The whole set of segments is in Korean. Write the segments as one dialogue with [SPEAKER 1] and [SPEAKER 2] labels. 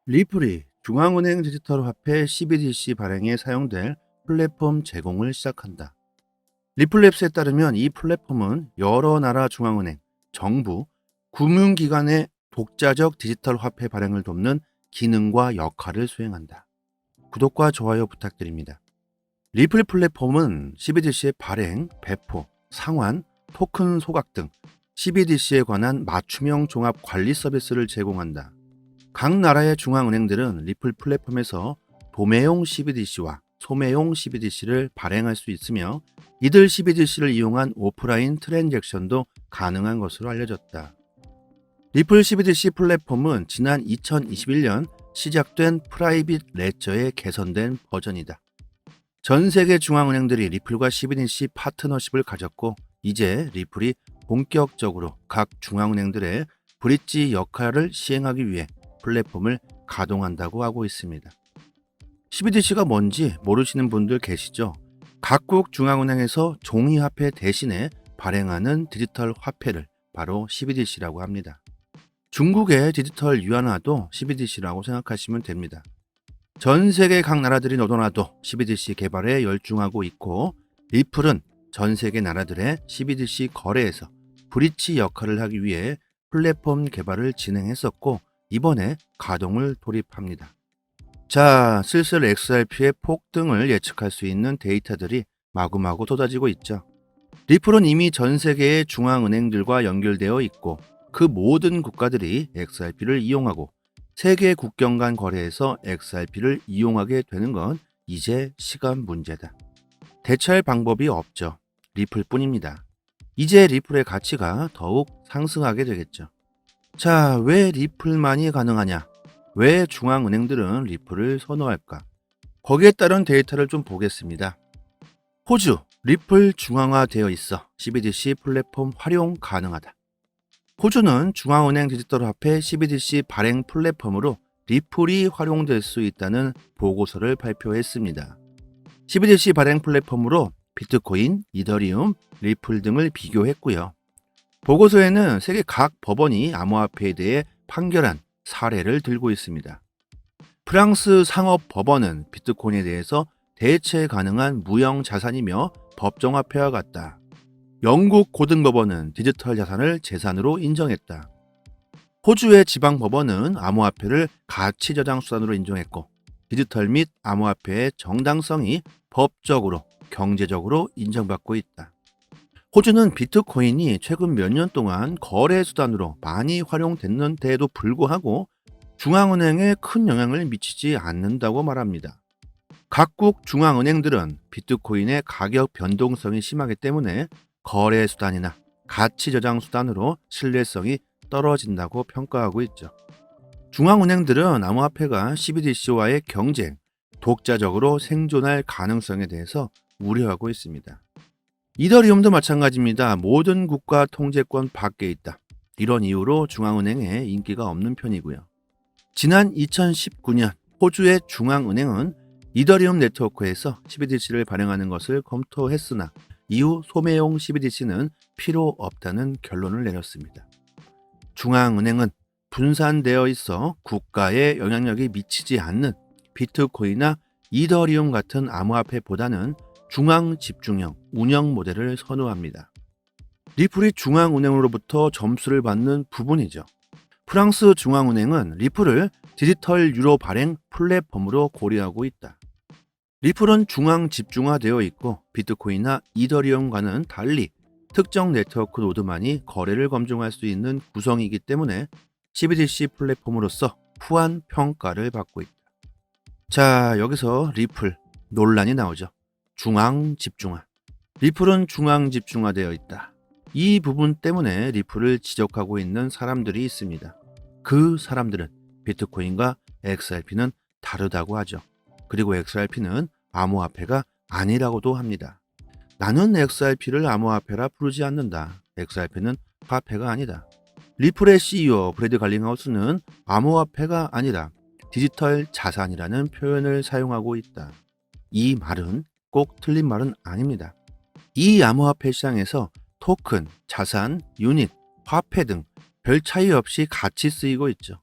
[SPEAKER 1] 리플이 중앙은행 디지털 화폐 CBDC 발행에 사용될 플랫폼 제공을 시작한다. 리플랩스에 따르면 이 플랫폼은 여러 나라 중앙은행, 정부, 금융기관의 독자적 디지털 화폐 발행을 돕는 기능과 역할을 수행한다. 구독과 좋아요 부탁드립니다. 리플 플랫폼은 CBDC의 발행, 배포, 상환, 토큰 소각 등 CBDC에 관한 맞춤형 종합 관리 서비스를 제공한다. 각 나라의 중앙은행들은 리플 플랫폼에서 도매용 CBDC와 소매용 CBDC를 발행할 수 있으며 이들 CBDC를 이용한 오프라인 트랜잭션도 가능한 것으로 알려졌다. 리플 CBDC 플랫폼은 지난 2021년 시작된 프라이빗 레저의 개선된 버전이다. 전 세계 중앙은행들이 리플과 CBDC 파트너십을 가졌고 이제 리플이 본격적으로 각 중앙은행들의 브릿지 역할을 시행하기 위해 플랫폼을 가동한다고 하고 있습니다. CBDC가 뭔지 모르시는 분들 계시죠? 각국 중앙은행에서 종이화폐 대신에 발행하는 디지털 화폐를 바로 CBDC라고 합니다. 중국의 디지털 유안화도 CBDC라고 생각하시면 됩니다. 전 세계 각 나라들이 너도나도 CBDC 개발에 열중하고 있고 리플은 전 세계 나라들의 CBDC 거래에서 브릿지 역할을 하기 위해 플랫폼 개발을 진행했었고 이번에 가동을 돌입합니다. 자, 슬슬 XRP의 폭등을 예측할 수 있는 데이터들이 마구마구 쏟아지고 있죠. 리플은 이미 전 세계의 중앙은행들과 연결되어 있고 그 모든 국가들이 XRP를 이용하고 세계 국경 간 거래에서 XRP를 이용하게 되는 건 이제 시간 문제다. 대체할 방법이 없죠. 리플뿐입니다. 이제 리플의 가치가 더욱 상승하게 되겠죠. 자, 왜 리플만이 가능하냐? 왜 중앙은행들은 리플을 선호할까? 거기에 따른 데이터를 좀 보겠습니다. 호주, 리플 중앙화되어 있어 CBDC 플랫폼 활용 가능하다. 호주는 중앙은행 디지털 화폐 CBDC 발행 플랫폼으로 리플이 활용될 수 있다는 보고서를 발표했습니다. CBDC 발행 플랫폼으로 비트코인, 이더리움, 리플 등을 비교했고요. 보고서에는 세계 각 법원이 암호화폐에 대해 판결한 사례를 들고 있습니다. 프랑스 상업법원은 비트코인에 대해서 대체 가능한 무형 자산이며 법정화폐와 같다. 영국 고등법원은 디지털 자산을 재산으로 인정했다. 호주의 지방법원은 암호화폐를 가치저장 수단으로 인정했고 디지털 및 암호화폐의 정당성이 법적으로, 경제적으로 인정받고 있다. 호주는 비트코인이 최근 몇 년 동안 거래 수단으로 많이 활용됐는데도 불구하고 중앙은행에 큰 영향을 미치지 않는다고 말합니다. 각국 중앙은행들은 비트코인의 가격 변동성이 심하기 때문에 거래 수단이나 가치 저장 수단으로 신뢰성이 떨어진다고 평가하고 있죠. 중앙은행들은 암호화폐가 CBDC와의 경쟁, 독자적으로 생존할 가능성에 대해서 우려하고 있습니다. 이더리움도 마찬가지입니다. 모든 국가 통제권 밖에 있다. 이런 이유로 중앙은행에 인기가 없는 편이고요. 지난 2019년 호주의 중앙은행은 이더리움 네트워크에서 CBDC를 발행하는 것을 검토했으나 이후 소매용 CBDC는 필요 없다는 결론을 내렸습니다. 중앙은행은 분산되어 있어 국가에 영향력이 미치지 않는 비트코인이나 이더리움 같은 암호화폐보다는 중앙 집중형 운영 모델을 선호합니다. 리플이 중앙은행으로부터 점수를 받는 부분이죠. 프랑스 중앙은행은 리플을 디지털 유로 발행 플랫폼으로 고려하고 있다. 리플은 중앙 집중화되어 있고 비트코인이나 이더리움과는 달리 특정 네트워크 노드만이 거래를 검증할 수 있는 구성이기 때문에 CBDC 플랫폼으로서 후한 평가를 받고 있다. 자, 여기서 리플 논란이 나오죠. 중앙 집중화. 리플은 중앙 집중화되어 있다. 이 부분 때문에 리플을 지적하고 있는 사람들이 있습니다. 그 사람들은 비트코인과 XRP는 다르다고 하죠. 그리고 XRP는 암호화폐가 아니라고도 합니다. 나는 XRP를 암호화폐라 부르지 않는다. XRP는 화폐가 아니다. 리플의 CEO 브래드 갈링하우스는 암호화폐가 아니라 디지털 자산이라는 표현을 사용하고 있다. 이 말은 꼭 틀린 말은 아닙니다. 이 암호화폐 시장에서 토큰, 자산, 유닛, 화폐 등 별 차이 없이 같이 쓰이고 있죠.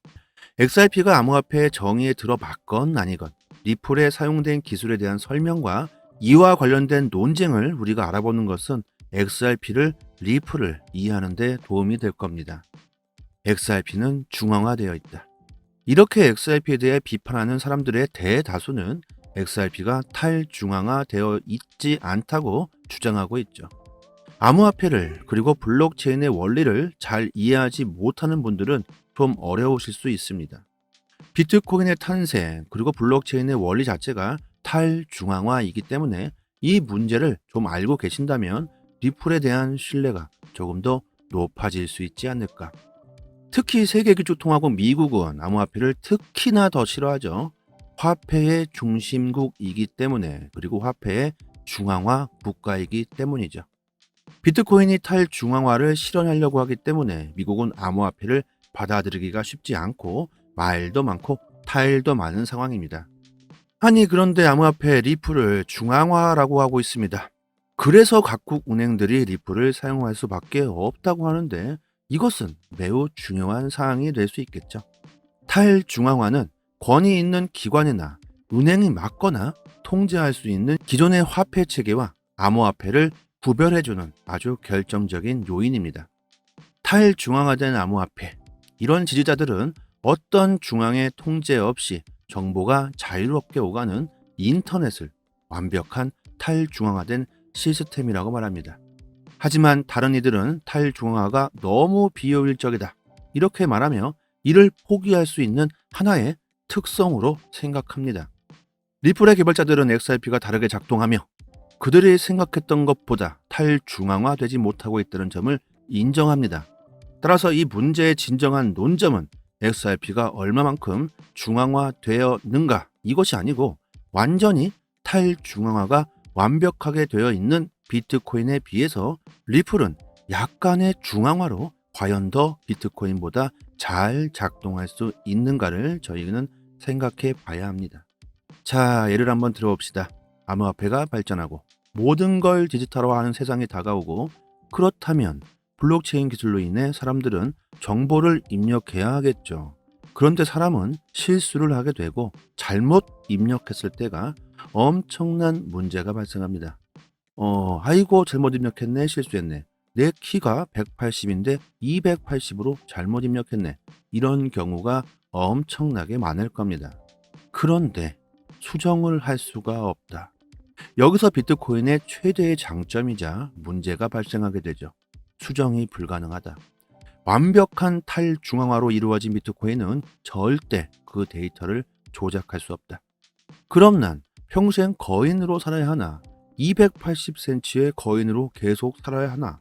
[SPEAKER 1] XRP가 암호화폐 정의에 들어맞건 아니건 리플에 사용된 기술에 대한 설명과 이와 관련된 논쟁을 우리가 알아보는 것은 XRP를 리플을 이해하는 데 도움이 될 겁니다. XRP는 중앙화되어 있다. 이렇게 XRP에 대해 비판하는 사람들의 대다수는 XRP가 탈중앙화되어 있지 않다고 주장하고 있죠. 암호화폐를 그리고 블록체인의 원리를 잘 이해하지 못하는 분들은 좀 어려우실 수 있습니다. 비트코인의 탄생 그리고 블록체인의 원리 자체가 탈중앙화이기 때문에 이 문제를 좀 알고 계신다면 리플에 대한 신뢰가 조금 더 높아질 수 있지 않을까. 특히 세계기초통화국 미국은 암호화폐를 특히나 더 싫어하죠. 화폐의 중심국이기 때문에, 그리고 화폐의 중앙화 국가이기 때문이죠. 비트코인이 탈중앙화를 실현하려고 하기 때문에 미국은 암호화폐를 받아들이기가 쉽지 않고 말도 많고 탈도 많은 상황입니다. 아니 그런데 암호화폐 리플을 중앙화라고 하고 있습니다. 그래서 각국 은행들이 리플을 사용할 수밖에 없다고 하는데 이것은 매우 중요한 사항이 될 수 있겠죠. 탈중앙화는 권위 있는 기관이나 은행이 막거나 통제할 수 있는 기존의 화폐 체계와 암호화폐를 구별해주는 아주 결정적인 요인입니다. 탈중앙화된 암호화폐, 이런 지지자들은 어떤 중앙의 통제 없이 정보가 자유롭게 오가는 인터넷을 완벽한 탈중앙화된 시스템이라고 말합니다. 하지만 다른 이들은 탈중앙화가 너무 비효율적이다, 이렇게 말하며 이를 포기할 수 있는 하나의 특성으로 생각합니다. 리플의 개발자들은 XRP가 다르게 작동하며 그들이 생각했던 것보다 탈중앙화되지 못하고 있다는 점을 인정합니다. 따라서 이 문제의 진정한 논점은 XRP가 얼마만큼 중앙화되었는가, 이것이 아니고 완전히 탈중앙화가 완벽하게 되어 있는 비트코인에 비해서 리플은 약간의 중앙화로 과연 더 비트코인보다 잘 작동할 수 있는가를 저희는 생각해 봐야 합니다. 자, 예를 한번 들어봅시다. 암호화폐가 발전하고 모든 걸 디지털화하는 세상이 다가오고, 그렇다면 블록체인 기술로 인해 사람들은 정보를 입력해야 하겠죠. 그런데 사람은 실수를 하게 되고 잘못 입력했을 때가 엄청난 문제가 발생합니다. 아이고 잘못 입력했네, 실수했네. 내 키가 180인데 280으로 잘못 입력했네. 이런 경우가 엄청나게 많을 겁니다. 그런데 수정을 할 수가 없다. 여기서 비트코인의 최대의 장점이자 문제가 발생하게 되죠. 수정이 불가능하다. 완벽한 탈중앙화로 이루어진 비트코인은 절대 그 데이터를 조작할 수 없다. 그럼 난 평생 거인으로 살아야 하나? 280cm의 거인으로 계속 살아야 하나?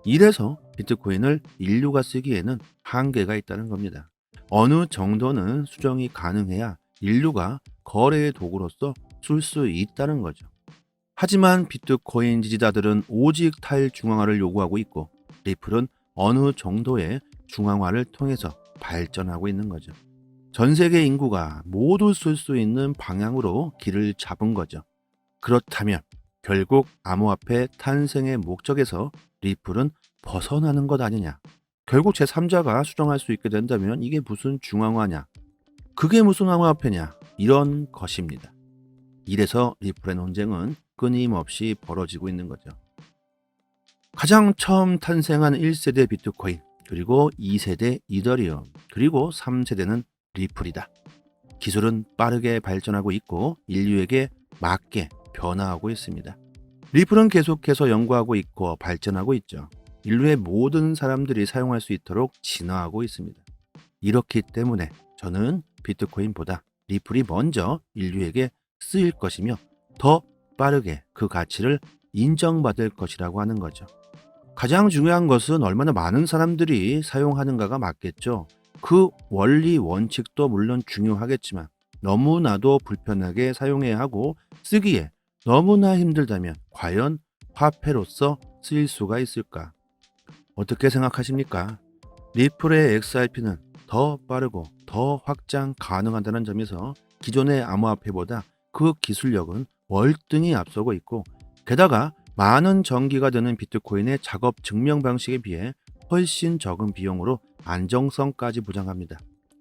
[SPEAKER 1] 이래서 비트코인을 인류가 쓰기에는 한계가 있다는 겁니다. 어느 정도는 수정이 가능해야 인류가 거래의 도구로서 쓸 수 있다는 거죠. 하지만 비트코인 지지자들은 오직 탈중앙화를 요구하고 있고 리플은 어느 정도의 중앙화를 통해서 발전하고 있는 거죠. 전 세계 인구가 모두 쓸 수 있는 방향으로 길을 잡은 거죠. 그렇다면 결국 암호화폐 탄생의 목적에서 리플은 벗어나는 것 아니냐. 결국 제3자가 수정할 수 있게 된다면 이게 무슨 중앙화냐. 그게 무슨 암호화폐냐. 이런 것입니다. 이래서 리플의 논쟁은 끊임없이 벌어지고 있는 거죠. 가장 처음 탄생한 1세대 비트코인, 그리고 2세대 이더리움, 그리고 3세대는 리플이다. 기술은 빠르게 발전하고 있고 인류에게 맞게 변화하고 있습니다. 리플은 계속해서 연구하고 있고 발전하고 있죠. 인류의 모든 사람들이 사용할 수 있도록 진화하고 있습니다. 이렇기 때문에 저는 비트코인보다 리플이 먼저 인류에게 쓰일 것이며 더 빠르게 그 가치를 인정받을 것이라고 하는 거죠. 가장 중요한 것은 얼마나 많은 사람들이 사용하는가가 맞겠죠. 그 원리 원칙도 물론 중요하겠지만 너무나도 불편하게 사용해야 하고 쓰기에 너무나 힘들다면 과연 화폐로서 쓰일 수가 있을까? 어떻게 생각하십니까? 리플의 XRP는 더 빠르고 더 확장 가능하다는 점에서 기존의 암호화폐보다 그 기술력은 월등히 앞서고 있고, 게다가 많은 전기가 드는 비트코인의 작업 증명 방식에 비해 훨씬 적은 비용으로 안정성까지 보장합니다.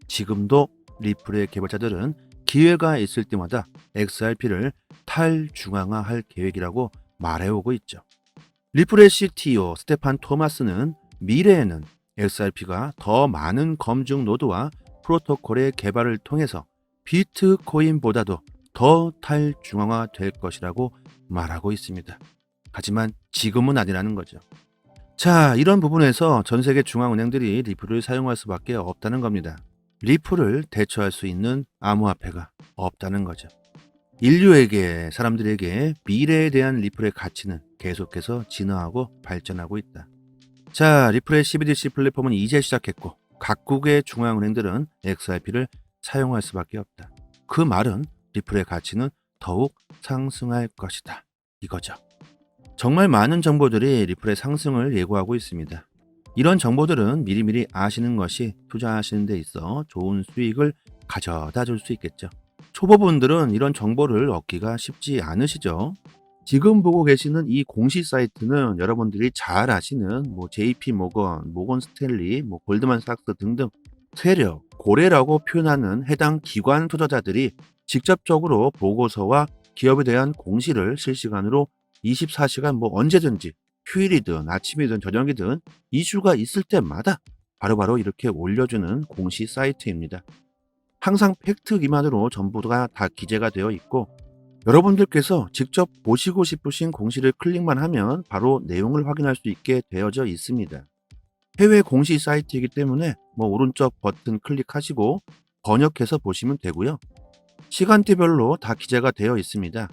[SPEAKER 1] 지금도 리플의 개발자들은 기회가 있을 때마다 XRP를 탈중앙화할 계획이라고 말해오고 있죠. 리플의 CTO 스테판 토마스는 미래에는 XRP가 더 많은 검증 노드와 프로토콜의 개발을 통해서 비트코인보다도 더 탈중앙화 될 것이라고 말하고 있습니다. 하지만 지금은 아니라는 거죠. 자, 이런 부분에서 전 세계 중앙은행들이 리플을 사용할 수밖에 없다는 겁니다. 리플을 대처할 수 있는 암호화폐가 없다는 거죠. 인류에게, 사람들에게 미래에 대한 리플의 가치는 계속해서 진화하고 발전하고 있다. 자, 리플의 CBDC 플랫폼은 이제 시작했고 각국의 중앙은행들은 XRP를 사용할 수밖에 없다. 그 말은 리플의 가치는 더욱 상승할 것이다. 이거죠. 정말 많은 정보들이 리플의 상승을 예고하고 있습니다. 이런 정보들은 미리미리 아시는 것이 투자하시는 데 있어 좋은 수익을 가져다 줄 수 있겠죠. 초보분들은 이런 정보를 얻기가 쉽지 않으시죠. 지금 보고 계시는 이 공시 사이트는 여러분들이 잘 아시는 JP 모건, 모건 스탠리, 골드만삭스 등등 세력, 고래라고 표현하는 해당 기관 투자자들이 직접적으로 보고서와 기업에 대한 공시를 실시간으로 24시간 언제든지 휴일이든 아침이든 저녁이든 이슈가 있을 때마다 바로바로 이렇게 올려주는 공시 사이트입니다. 항상 팩트 기반으로 전부가 다 기재가 되어 있고 여러분들께서 직접 보시고 싶으신 공시를 클릭만 하면 바로 내용을 확인할 수 있게 되어져 있습니다. 해외 공시 사이트이기 때문에 오른쪽 버튼 클릭하시고 번역해서 보시면 되고요. 시간대별로 다 기재가 되어 있습니다.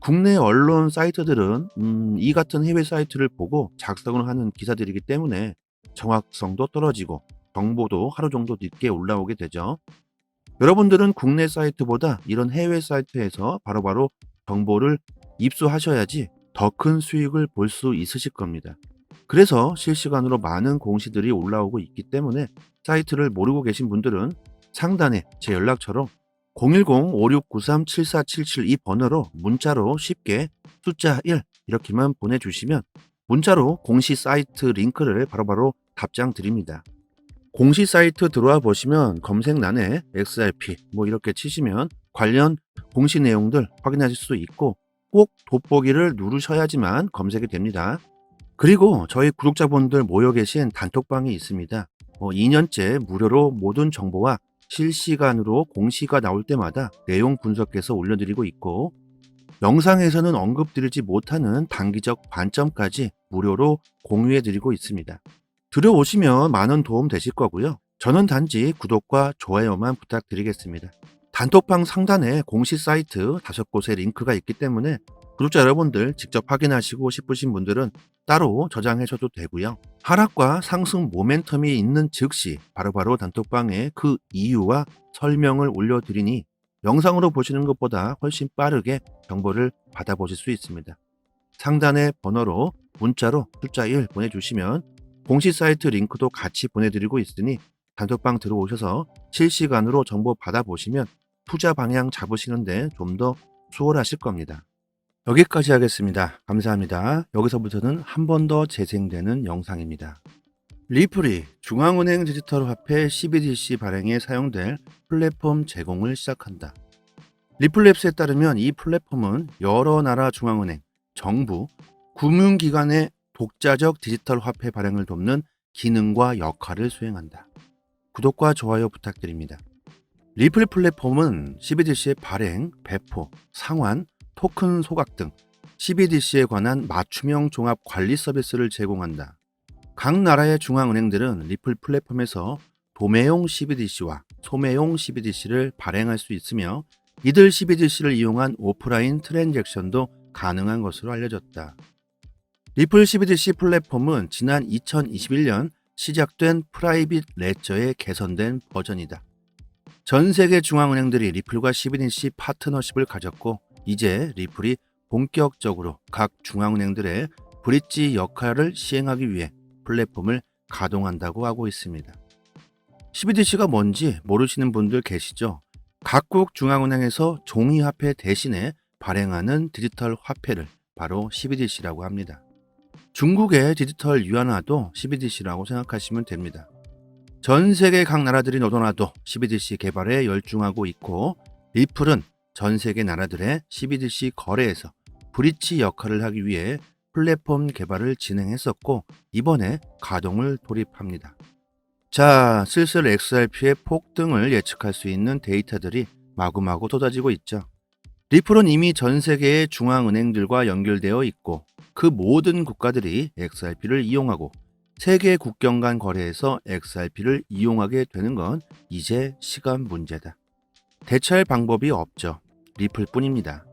[SPEAKER 1] 국내 언론 사이트들은 이 같은 해외 사이트를 보고 작성을 하는 기사들이기 때문에 정확성도 떨어지고 정보도 하루 정도 늦게 올라오게 되죠. 여러분들은 국내 사이트보다 이런 해외 사이트에서 바로바로 정보를 입수하셔야지 더 큰 수익을 볼 수 있으실 겁니다. 그래서 실시간으로 많은 공시들이 올라오고 있기 때문에 사이트를 모르고 계신 분들은 상단에 제 연락처로 010-5693-7477 이 번호로 문자로 쉽게 숫자 1 이렇게만 보내주시면 문자로 공시 사이트 링크를 바로바로 답장 드립니다. 공시 사이트 들어와 보시면 검색란에 XRP 이렇게 치시면 관련 공시 내용들 확인하실 수 있고 꼭 돋보기를 누르셔야지만 검색이 됩니다. 그리고 저희 구독자분들 모여 계신 단톡방이 있습니다. 2년째 무료로 모든 정보와 실시간으로 공시가 나올 때마다 내용 분석해서 올려드리고 있고 영상에서는 언급드리지 못하는 단기적 관점까지 무료로 공유해드리고 있습니다. 들어오시면 많은 도움 되실 거고요. 저는 단지 구독과 좋아요만 부탁드리겠습니다. 단톡방 상단에 공시 사이트 5곳의 링크가 있기 때문에 구독자 여러분들 직접 확인하시고 싶으신 분들은 따로 저장하셔도 되고요. 하락과 상승 모멘텀이 있는 즉시 바로바로 단톡방에 그 이유와 설명을 올려드리니 영상으로 보시는 것보다 훨씬 빠르게 정보를 받아보실 수 있습니다. 상단의 번호로 문자로 숫자 1 보내주시면 공시 사이트 링크도 같이 보내드리고 있으니 단톡방 들어오셔서 실시간으로 정보 받아보시면 투자 방향 잡으시는데 좀 더 수월하실 겁니다. 여기까지 하겠습니다. 감사합니다. 여기서부터는 한 번 더 재생되는 영상입니다. 리플이 중앙은행 디지털 화폐 CBDC 발행에 사용될 플랫폼 제공을 시작한다. 리플랩스에 따르면 이 플랫폼은 여러 나라 중앙은행, 정부, 금융기관의 독자적 디지털 화폐 발행을 돕는 기능과 역할을 수행한다. 구독과 좋아요 부탁드립니다. 리플 플랫폼은 CBDC의 발행, 배포, 상환, 토큰 소각 등 CBDC에 관한 맞춤형 종합 관리 서비스를 제공한다. 각 나라의 중앙은행들은 리플 플랫폼에서 도매용 CBDC와 소매용 CBDC를 발행할 수 있으며 이들 CBDC를 이용한 오프라인 트랜잭션도 가능한 것으로 알려졌다. 리플 CBDC 플랫폼은 지난 2021년 시작된 프라이빗 레저의 개선된 버전이다. 전 세계 중앙은행들이 리플과 CBDC 파트너십을 가졌고 이제 리플이 본격적으로 각 중앙은행들의 브릿지 역할을 시행하기 위해 플랫폼을 가동한다고 하고 있습니다. CBDC가 뭔지 모르시는 분들 계시죠? 각국 중앙은행에서 종이화폐 대신에 발행하는 디지털 화폐를 바로 CBDC라고 합니다. 중국의 디지털 유안화도 CBDC라고 생각하시면 됩니다. 전 세계 각 나라들이 너도나도 CBDC 개발에 열중하고 있고, 리플은 전 세계 나라들의 CBDC 거래에서 브릿지 역할을 하기 위해 플랫폼 개발을 진행했었고, 이번에 가동을 돌입합니다. 자, 슬슬 XRP의 폭등을 예측할 수 있는 데이터들이 마구마구 쏟아지고 있죠. 리플은 이미 전 세계의 중앙은행들과 연결되어 있고, 그 모든 국가들이 XRP를 이용하고 세계 국경 간 거래에서 XRP를 이용하게 되는 건 이제 시간 문제다. 대체할 방법이 없죠. 리플뿐입니다.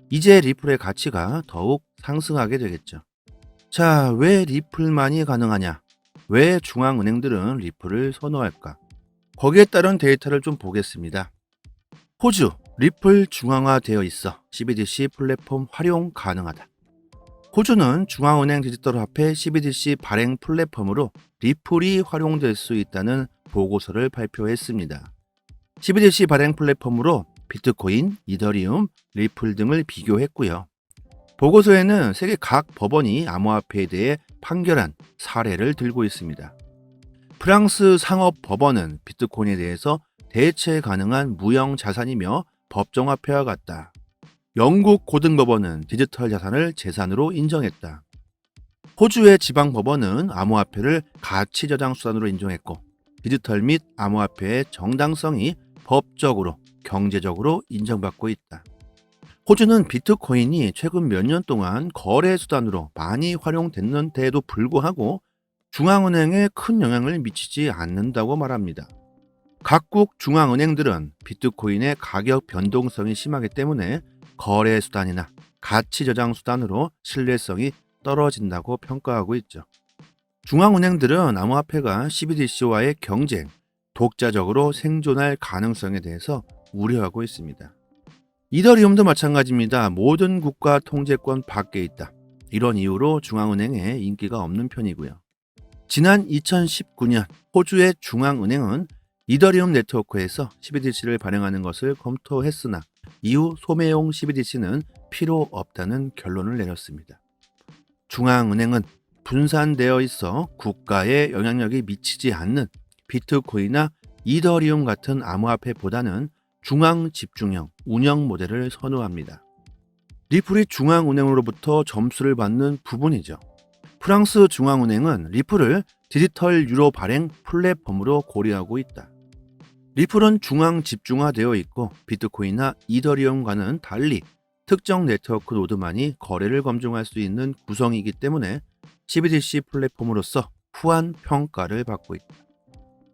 [SPEAKER 1] 이제 리플의 가치가 더욱 상승하게 되겠죠. 자, 왜 리플만이 가능하냐? 왜 중앙은행들은 리플을 선호할까? 거기에 따른 데이터를 좀 보겠습니다. 호주, 리플 중앙화되어 있어 CBDC 플랫폼 활용 가능하다. 호주는 중앙은행 디지털 화폐 CBDC 발행 플랫폼으로 리플이 활용될 수 있다는 보고서를 발표했습니다. CBDC 발행 플랫폼으로 비트코인, 이더리움, 리플 등을 비교했고요. 보고서에는 세계 각 법원이 암호화폐에 대해 판결한 사례를 들고 있습니다. 프랑스 상업법원은 비트코인에 대해서 대체 가능한 무형 자산이며 법정화폐와 같다. 영국 고등법원은 디지털 자산을 재산으로 인정했다. 호주의 지방법원은 암호화폐를 가치저장 수단으로 인정했고, 디지털 및 암호화폐의 정당성이 법적으로, 경제적으로 인정받고 있다. 호주는 비트코인이 최근 몇 년 동안 거래 수단으로 많이 활용됐는데도 불구하고 중앙은행에 큰 영향을 미치지 않는다고 말합니다. 각국 중앙은행들은 비트코인의 가격 변동성이 심하기 때문에 거래 수단이나 가치 저장 수단으로 신뢰성이 떨어진다고 평가하고 있죠. 중앙은행들은 암호화폐가 CBDC와의 경쟁, 독자적으로 생존할 가능성에 대해서 우려하고 있습니다. 이더리움도 마찬가지입니다. 모든 국가 통제권 밖에 있다. 이런 이유로 중앙은행에 인기가 없는 편이고요. 지난 2019년 호주의 중앙은행은 이더리움 네트워크에서 CBDC를 발행하는 것을 검토했으나 이후 소매용 CBDC는 필요 없다는 결론을 내렸습니다. 중앙은행은 분산되어 있어 국가에 영향력이 미치지 않는 비트코인이나 이더리움 같은 암호화폐보다는 중앙 집중형 운영 모델을 선호합니다. 리플이 중앙은행으로부터 점수를 받는 부분이죠. 프랑스 중앙은행은 리플을 디지털 유로 발행 플랫폼으로 고려하고 있다. 리플은 중앙 집중화되어 있고 비트코인이나 이더리움과는 달리 특정 네트워크 노드만이 거래를 검증할 수 있는 구성이기 때문에 CBDC 플랫폼으로서 후한 평가를 받고 있다.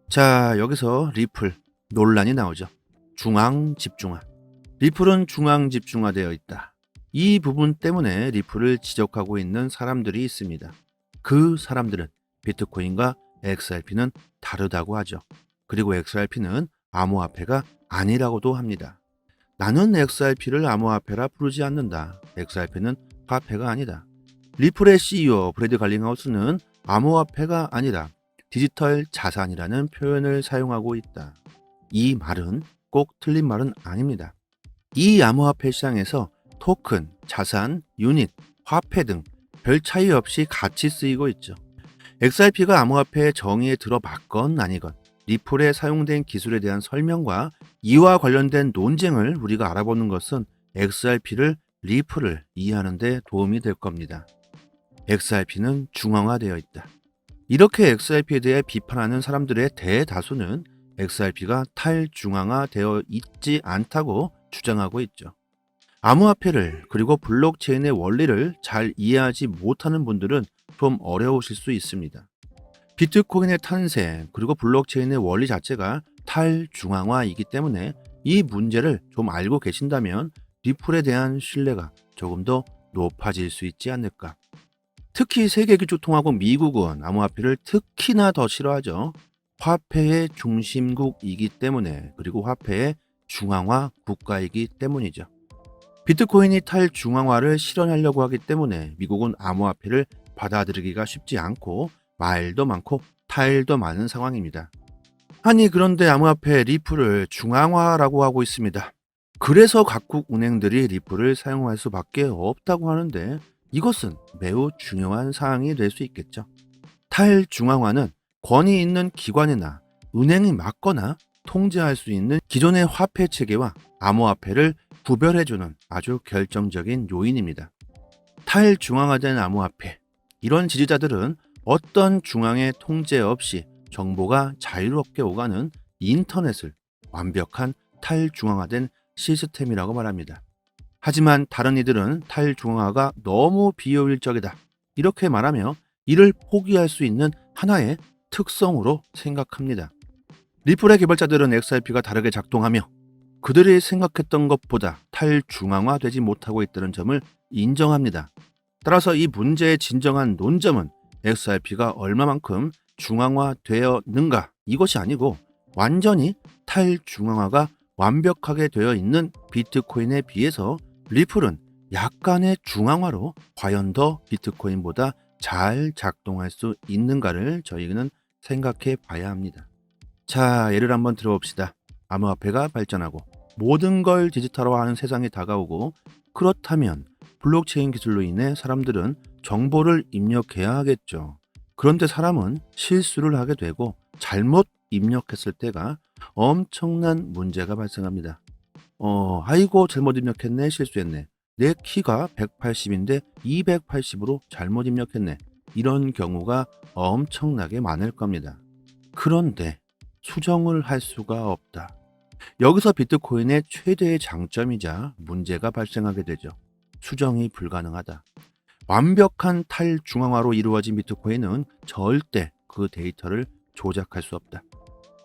[SPEAKER 1] 자, 여기서 리플 논란이 나오죠. 중앙 집중화. 리플은 중앙 집중화되어 있다. 이 부분 때문에 리플을 지적하고 있는 사람들이 있습니다. 그 사람들은 비트코인과 XRP는 다르다고 하죠. 그리고 XRP는 암호화폐가 아니라고도 합니다. 나는 XRP를 암호화폐라 부르지 않는다. XRP는 화폐가 아니다. 리플의 CEO 브래드 갈링하우스는 암호화폐가 아니라 디지털 자산이라는 표현을 사용하고 있다. 이 말은 꼭 틀린 말은 아닙니다. 이 암호화폐 시장에서 토큰, 자산, 유닛, 화폐 등 별 차이 없이 같이 쓰이고 있죠. XRP가 암호화폐의 정의에 들어맞건 아니건 리플에 사용된 기술에 대한 설명과 이와 관련된 논쟁을 우리가 알아보는 것은 XRP를 리플을 이해하는 데 도움이 될 겁니다. XRP는 중앙화되어 있다. 이렇게 XRP에 대해 비판하는 사람들의 대다수는 XRP가 탈중앙화되어 있지 않다고 주장하고 있죠. 암호화폐를 그리고 블록체인의 원리를 잘 이해하지 못하는 분들은 좀 어려우실 수 있습니다. 비트코인의 탄생 그리고 블록체인의 원리 자체가 탈중앙화이기 때문에 이 문제를 좀 알고 계신다면 리플에 대한 신뢰가 조금 더 높아질 수 있지 않을까. 특히 세계기초통화국 미국은 암호화폐를 특히나 더 싫어하죠. 화폐의 중심국이기 때문에, 그리고 화폐의 중앙화 국가이기 때문이죠. 비트코인이 탈중앙화를 실현하려고 하기 때문에 미국은 암호화폐를 받아들이기가 쉽지 않고 말도 많고 탈도 많은 상황입니다. 아니, 그런데 암호화폐 리플을 중앙화라고 하고 있습니다. 그래서 각국 은행들이 리플을 사용할 수밖에 없다고 하는데 이것은 매우 중요한 사항이 될 수 있겠죠. 탈중앙화는 권위 있는 기관이나 은행이 막거나 통제할 수 있는 기존의 화폐 체계와 암호화폐를 구별해주는 아주 결정적인 요인입니다. 탈중앙화된 암호화폐. 이런 지지자들은 어떤 중앙의 통제 없이 정보가 자유롭게 오가는 인터넷을 완벽한 탈중앙화된 시스템이라고 말합니다. 하지만 다른 이들은 탈중앙화가 너무 비효율적이다, 이렇게 말하며 이를 포기할 수 있는 하나의 특성으로 생각합니다. 리플의 개발자들은 XRP가 다르게 작동하며 그들이 생각했던 것보다 탈중앙화되지 못하고 있다는 점을 인정합니다. 따라서 이 문제의 진정한 논점은 XRP가 얼마만큼 중앙화되었는가, 이것이 아니고 완전히 탈중앙화가 완벽하게 되어 있는 비트코인에 비해서 리플은 약간의 중앙화로 과연 더 비트코인보다 잘 작동할 수 있는가를 저희는 생각해 봐야 합니다. 자, 예를 한번 들어봅시다. 암호화폐가 발전하고 모든 걸 디지털화하는 세상이 다가오고, 그렇다면 블록체인 기술로 인해 사람들은 정보를 입력해야 하겠죠. 그런데 사람은 실수를 하게 되고 잘못 입력했을 때가 엄청난 문제가 발생합니다. 아이고 잘못 입력했네, 실수했네. 내 키가 180인데 280으로 잘못 입력했네. 이런 경우가 엄청나게 많을 겁니다. 그런데 수정을 할 수가 없다. 여기서 비트코인의 최대의 장점이자 문제가 발생하게 되죠. 수정이 불가능하다. 완벽한 탈중앙화로 이루어진 비트코인은 절대 그 데이터를 조작할 수 없다.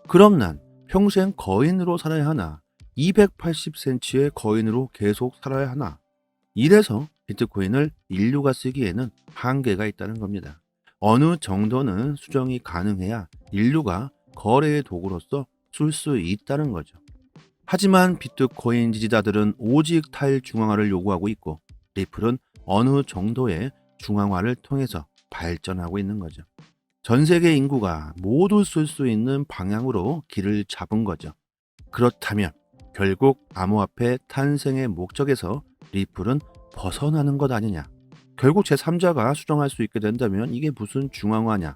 [SPEAKER 1] 그럼 난 평생 거인으로 살아야 하나? 280cm의 거인으로 계속 살아야 하나? 이래서 비트코인을 인류가 쓰기에는 한계가 있다는 겁니다. 어느 정도는 수정이 가능해야 인류가 거래의 도구로서 쓸 수 있다는 거죠. 하지만 비트코인 지지자들은 오직 탈중앙화를 요구하고 있고, 리플은 어느 정도의 중앙화를 통해서 발전하고 있는 거죠. 전 세계 인구가 모두 쓸 수 있는 방향으로 길을 잡은 거죠. 그렇다면 결국 암호화폐 탄생의 목적에서 리플은 벗어나는 것 아니냐? 결국 제3자가 수정할 수 있게 된다면 이게 무슨 중앙화냐?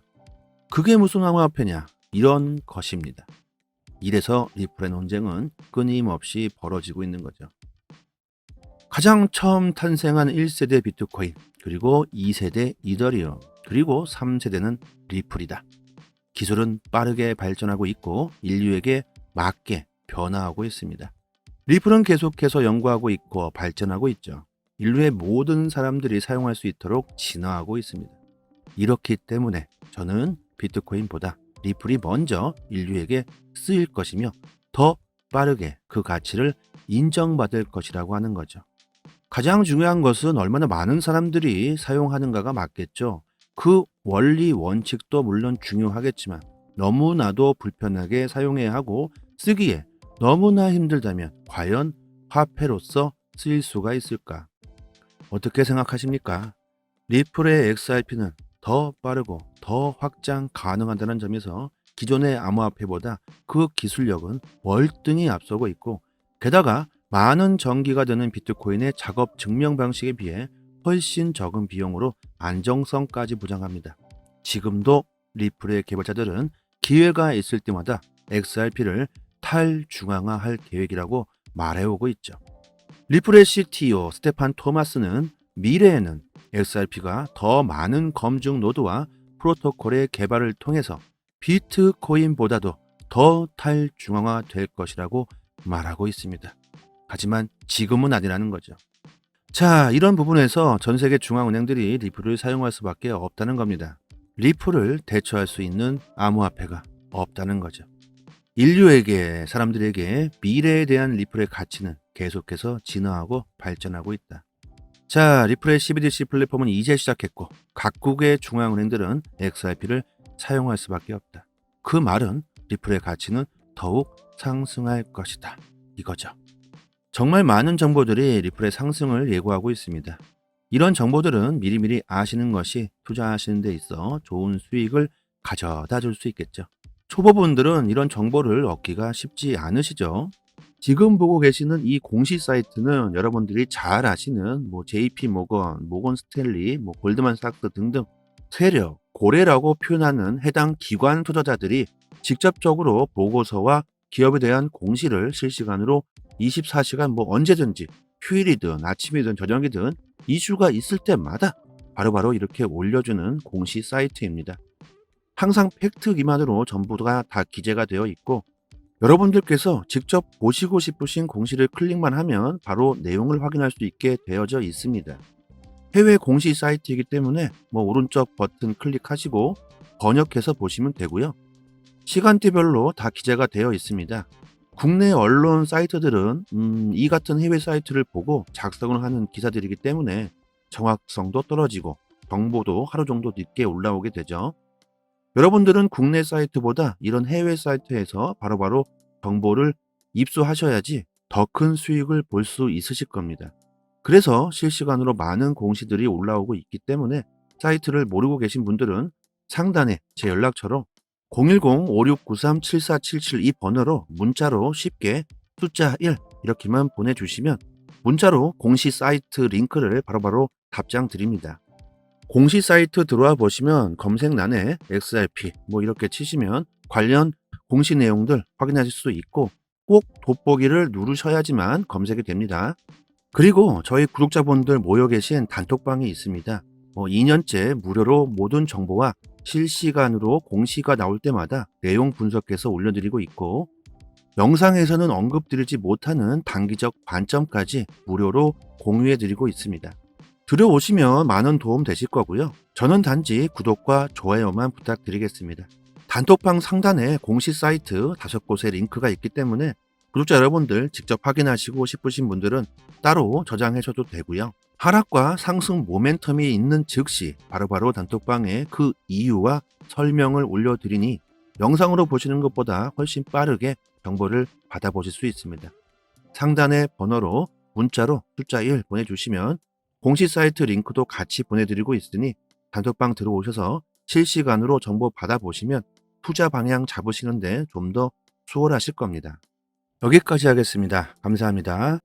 [SPEAKER 1] 그게 무슨 암호화폐냐? 이런 것입니다. 이래서 리플의 논쟁은 끊임없이 벌어지고 있는 거죠. 가장 처음 탄생한 1세대 비트코인, 그리고 2세대 이더리움, 그리고 3세대는 리플이다. 기술은 빠르게 발전하고 있고 인류에게 맞게 변화하고 있습니다. 리플은 계속해서 연구하고 있고 발전하고 있죠. 인류의 모든 사람들이 사용할 수 있도록 진화하고 있습니다. 이렇기 때문에 저는 비트코인보다 리플이 먼저 인류에게 쓰일 것이며 더 빠르게 그 가치를 인정받을 것이라고 하는 거죠. 가장 중요한 것은 얼마나 많은 사람들이 사용하는가가 맞겠죠. 그 원리 원칙도 물론 중요하겠지만 너무나도 불편하게 사용해야 하고 쓰기에 너무나 힘들다면 과연 화폐로서 쓰일 수가 있을까? 어떻게 생각하십니까? 리플의 XRP는 더 빠르고 더 확장 가능하다는 점에서 기존의 암호화폐보다 그 기술력은 월등히 앞서고 있고, 게다가 많은 전기가 드는 비트코인의 작업 증명 방식에 비해 훨씬 적은 비용으로 안정성까지 보장합니다. 지금도 리플의 개발자들은 기회가 있을 때마다 XRP를 탈중앙화할 계획이라고 말해오고 있죠. 리플의 CTO 스테판 토마스는 미래에는 XRP가 더 많은 검증 노드와 프로토콜의 개발을 통해서 비트코인보다도 더 탈중앙화 될 것이라고 말하고 있습니다. 하지만 지금은 아니라는 거죠. 자, 이런 부분에서 전 세계 중앙은행들이 리플을 사용할 수밖에 없다는 겁니다. 리플을 대처할 수 있는 암호화폐가 없다는 거죠. 인류에게, 사람들에게 미래에 대한 리플의 가치는 계속해서 진화하고 발전하고 있다. 자, 리플의 CBDC 플랫폼은 이제 시작했고 각국의 중앙은행들은 XRP를 사용할 수밖에 없다. 그 말은 리플의 가치는 더욱 상승할 것이다, 이거죠. 정말 많은 정보들이 리플의 상승을 예고하고 있습니다. 이런 정보들은 미리미리 아시는 것이 투자하시는 데 있어 좋은 수익을 가져다 줄 수 있겠죠. 초보분들은 이런 정보를 얻기가 쉽지 않으시죠. 지금 보고 계시는 이 공시 사이트는 여러분들이 잘 아시는 JP 모건, 모건 스탠리, 골드만삭스 등등 세력, 고래라고 표현하는 해당 기관 투자자들이 직접적으로 보고서와 기업에 대한 공시를 실시간으로 24시간 언제든지 휴일이든 아침이든 저녁이든 이슈가 있을 때마다 바로바로 이렇게 올려주는 공시 사이트입니다. 항상 팩트 기반으로 전부가 다 기재가 되어 있고 여러분들께서 직접 보시고 싶으신 공시를 클릭만 하면 바로 내용을 확인할 수 있게 되어져 있습니다. 해외 공시 사이트이기 때문에 오른쪽 버튼 클릭하시고 번역해서 보시면 되고요. 시간대별로 다 기재가 되어 있습니다. 국내 언론 사이트들은 이 같은 해외 사이트를 보고 작성을 하는 기사들이기 때문에 정확성도 떨어지고 정보도 하루 정도 늦게 올라오게 되죠. 여러분들은 국내 사이트보다 이런 해외 사이트에서 바로바로 정보를 입수하셔야지 더 큰 수익을 볼 수 있으실 겁니다. 그래서 실시간으로 많은 공시들이 올라오고 있기 때문에 사이트를 모르고 계신 분들은 상단에 제 연락처로 010-5693-7477 이 번호로 문자로 쉽게 숫자 1 이렇게만 보내주시면 문자로 공시 사이트 링크를 바로바로 답장 드립니다. 공시 사이트 들어와 보시면 검색란에 XRP 이렇게 치시면 관련 공시 내용들 확인하실 수 있고 꼭 돋보기를 누르셔야지만 검색이 됩니다. 그리고 저희 구독자분들 모여 계신 단톡방이 있습니다. 2년째 무료로 모든 정보와 실시간으로 공시가 나올 때마다 내용 분석해서 올려드리고 있고 영상에서는 언급드리지 못하는 단기적 관점까지 무료로 공유해드리고 있습니다. 들어오시면 많은 도움 되실 거고요. 저는 단지 구독과 좋아요만 부탁드리겠습니다. 단톡방 상단에 공시 사이트 5곳의 링크가 있기 때문에 구독자 여러분들 직접 확인하시고 싶으신 분들은 따로 저장하셔도 되고요. 하락과 상승 모멘텀이 있는 즉시 바로바로 단톡방에 그 이유와 설명을 올려드리니 영상으로 보시는 것보다 훨씬 빠르게 정보를 받아보실 수 있습니다. 상단의 번호로 문자로 숫자 1 보내주시면 공시 사이트 링크도 같이 보내드리고 있으니 단톡방 들어오셔서 실시간으로 정보 받아보시면 투자 방향 잡으시는데 좀 더 수월하실 겁니다. 여기까지 하겠습니다. 감사합니다.